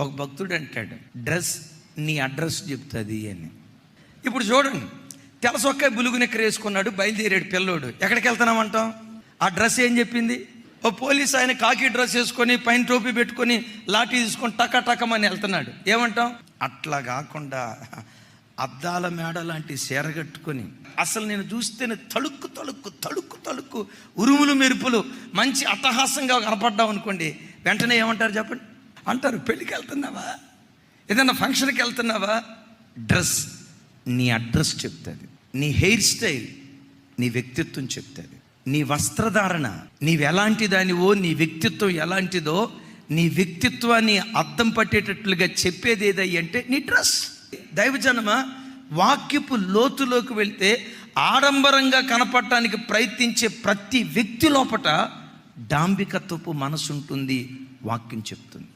ఒక భక్తుడు అంటాడు, డ్రెస్ నీ అడ్రస్ చెప్తుంది అని. ఇప్పుడు చూడండి, తెల్లసొక్కాయ బులుగు నిక్కర వేసుకున్నాడు, బయలుదేరాడు పిల్లోడు. ఎక్కడికి వెళ్తున్నామంటాం? ఆ డ్రెస్ ఏం చెప్పింది? ఓ పోలీస్ ఆయన కాకి డ్రెస్ వేసుకొని పైన టోపీ పెట్టుకొని లాఠీ తీసుకొని టకమని వెళ్తున్నాడు, ఏమంటాం? అట్లా కాకుండా అద్దాల మేడ లాంటి చీరగట్టుకొని అసలు నేను చూస్తేనే తళుక్కు ఉరుములు మెరుపులు మంచి అట్టహాసంగా కనపడ్డావు అనుకోండి, వెంటనే ఏమంటారు చెప్పండి? అంటారు, పెళ్ళికి వెళ్తున్నావా, ఏదన్నా ఫంక్షన్కి వెళ్తున్నావా? డ్రెస్ నీ అడ్రస్ చెప్తుంది, నీ హెయిర్ స్టైల్ నీ వ్యక్తిత్వం చెప్తుంది, నీ వస్త్రధారణ నీవు ఎలాంటి దానివో, నీ వ్యక్తిత్వం ఎలాంటిదో, నీ వ్యక్తిత్వాన్ని అద్దం పట్టేటట్లుగా చెప్పేది ఏదంటే నీ డ్రెస్. దైవజనమ, వాక్యపు లోతులోకి వెళ్తే ఆడంబరంగా కనపడటానికి ప్రయత్నించే ప్రతి వ్యక్తి లోపట డాంబికత్వపు మనసు ఉంటుంది, వాక్యం చెప్తుంది.